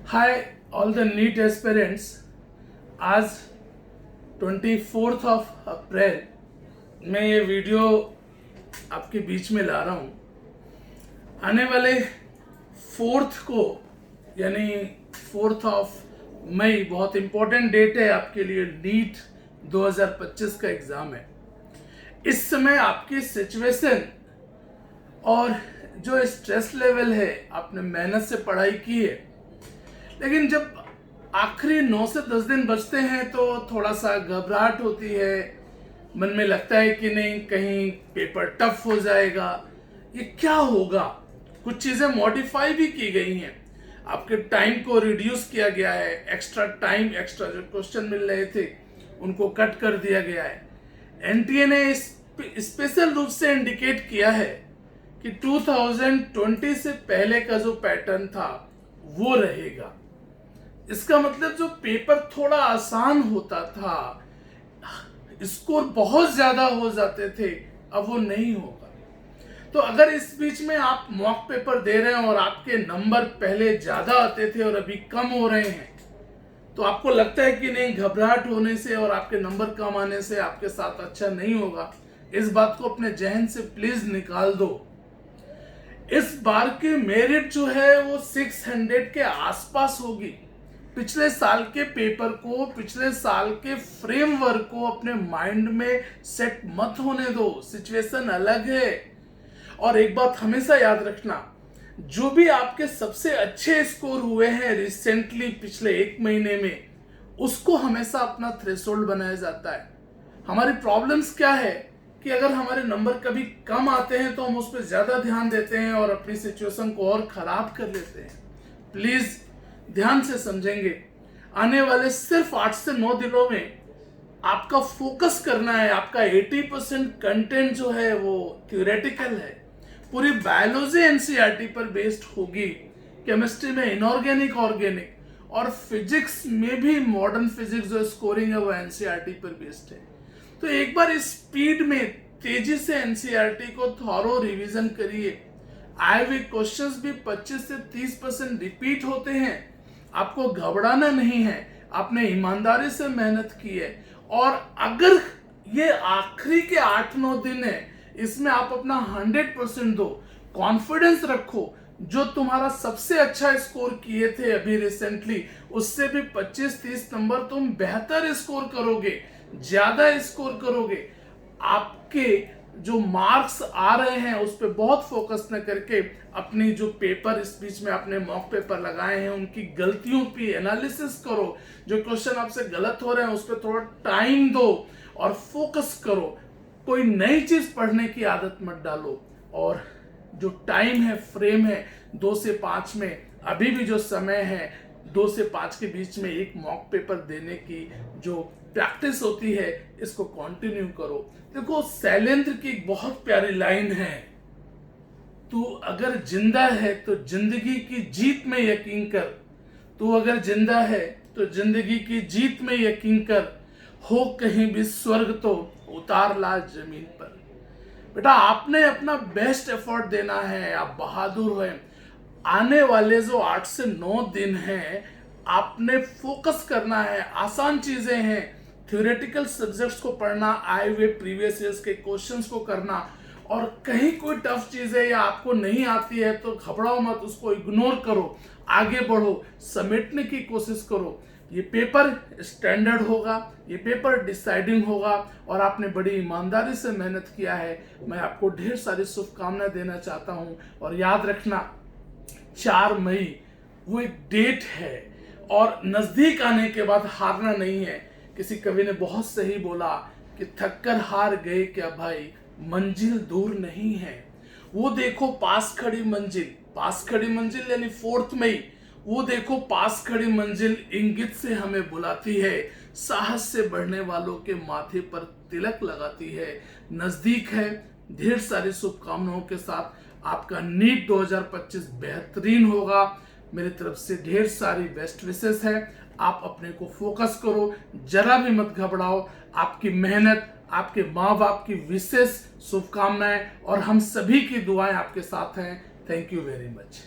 Hi all the NEET aspirants. आज 24 अप्रैल मैं ये वीडियो आपके बीच में ला रहा हूँ। आने वाले 4th को यानी 4 मई बहुत इम्पोर्टेंट डेट है आपके लिए। नीट 2025 का एग्ज़ाम है। इस समय आपकी सिचुएशन और जो स्ट्रेस लेवल है, आपने मेहनत से पढ़ाई की है, लेकिन जब आखिरी 9 से 10 दिन बचते हैं तो थोड़ा सा घबराहट होती है। मन में लगता है कि नहीं कहीं पेपर टफ हो जाएगा, ये क्या होगा। कुछ चीज़ें मॉडिफाई भी की गई हैं, आपके टाइम को रिड्यूस किया गया है। एक्स्ट्रा टाइम, एक्स्ट्रा जो क्वेश्चन मिल रहे थे उनको कट कर दिया गया है। एनटीए ने स्पेशल रूप से इंडिकेट किया है कि 2020 से पहले का जो पैटर्न था वो रहेगा। इसका मतलब जो पेपर थोड़ा आसान होता था, स्कोर बहुत ज्यादा हो जाते थे, अब वो नहीं होगा। तो अगर इस बीच में आप मॉक पेपर दे रहे हैं और आपके नंबर पहले ज्यादा आते थे और अभी कम हो रहे हैं, तो आपको लगता है कि नहीं घबराहट होने से और आपके नंबर कम आने से आपके साथ अच्छा नहीं होगा, इस बात को अपने जहन से प्लीज निकाल दो। इस बार की मेरिट जो है वो 600 के आसपास होगी। पिछले साल के पेपर को, पिछले साल के फ्रेमवर्क को अपने माइंड में सेट मत होने दो। सिचुएशन अलग है। और एक बात हमेशा याद रखना, जो भी आपके सबसे अच्छे स्कोर हुए हैं रिसेंटली पिछले 1 महीने में, उसको हमेशा अपना थ्रेशोल्ड बनाया जाता है। हमारी प्रॉब्लम्स क्या है कि अगर हमारे नंबर कभी कम आते हैं तो हम उस पर ज्यादा ध्यान देते हैं और अपनी सिचुएशन को और खराब कर लेते हैं। प्लीज ध्यान से समझेंगे। आने वाले सिर्फ 8 से 9 दिनों में आपका फोकस करना है। आपका 80% कंटेंट जो है वो थ्योरेटिकल है। पूरी बायोलॉजी एनसीईआरटी पर बेस्ड होगी, केमिस्ट्री में इनऑर्गेनिक, ऑर्गेनिक, और फिजिक्स में भी मॉडर्न फिजिक्स जो स्कोरिंग है वो एनसीईआरटी पर बेस्ड है। तो एक बार इस स्पीड में तेजी से एनसीईआरटी को थॉरो रिवीजन करिए। आए हुए क्वेश्चंस भी 25 से 30% रिपीट होते हैं। आपको घबराना नहीं है, आपने ईमानदारी से मेहनत की है। और अगर ये आखिरी के 8-9 दिन है, इसमें आप अपना 100% दो, कॉन्फिडेंस रखो। जो तुम्हारा सबसे अच्छा स्कोर किए थे अभी रिसेंटली, उससे भी 25-30 नंबर तुम बेहतर स्कोर करोगे, ज्यादा स्कोर करोगे। आपके जो मार्क्स आ रहे हैं उस पर बहुत फोकस न करके अपनी जो पेपर इस बीच में आपने मॉक पेपर लगाए हैं उनकी गलतियों पे एनालिसिस करो। जो क्वेश्चन आपसे गलत हो रहे हैं उस पर थोड़ा टाइम दो और फोकस करो। कोई नई चीज पढ़ने की आदत मत डालो। और जो टाइम है, फ्रेम है 2 से 5 में, अभी भी जो समय है 2 से 5 के बीच में एक मॉक पेपर देने की जो प्रैक्टिस होती है, इसको कंटिन्यू करो। देखो, शैलेंद्र की एक बहुत प्यारी लाइन है, तू अगर जिंदा है तो जिंदगी की जीत में यकीन कर। तू अगर जिंदा है तो जिंदगी की जीत में यकीन कर। हो कहीं भी स्वर्ग तो उतार ला जमीन पर। बेटा, आपने अपना बेस्ट एफर्ट देना है, आप बहादुर हैं। आने वाले जो 8 से 9 दिन हैं, आपने फोकस करना है। आसान चीजें हैं, थ्योरेटिकल सब्जेक्ट्स को पढ़ना, आए हुए प्रीवियस ईयर्स के क्वेश्चंस को करना। और कहीं कोई टफ चीज है या आपको नहीं आती है तो घबराओ मत, उसको इग्नोर करो, आगे बढ़ो, समेटने की कोशिश करो। ये पेपर स्टैंडर्ड होगा, ये पेपर डिसाइडिंग होगा और आपने बड़ी ईमानदारी से मेहनत किया है। मैं आपको ढेर सारी शुभकामनाएं देना चाहता हूं। और याद रखना, 4 मई वो एक डेट है और नजदीक आने के बाद हारना नहीं है। किसी कवि ने बहुत सही बोला कि थककर हार गए क्या भाई, मंजिल दूर नहीं है। वो देखो पास खड़ी मंजिल, पास खड़ी मंजिल यानी 4 मई। वो देखो पास खड़ी मंजिल इंगित से हमें बुलाती है, साहस से बढ़ने वालों के माथे पर तिलक लगाती है। नजदीक है। ढेर सारी शुभकामनाओं के साथ आपका नीट 2025 बेहतरीन होगा। मेरी तरफ से ढेर सारी बेस्ट विशेस है। आप अपने को फोकस करो, जरा भी मत घबराओ। आपकी मेहनत, आपके माँ बाप की विशेष शुभकामनाएं और हम सभी की दुआएं आपके साथ हैं। Thank you very much.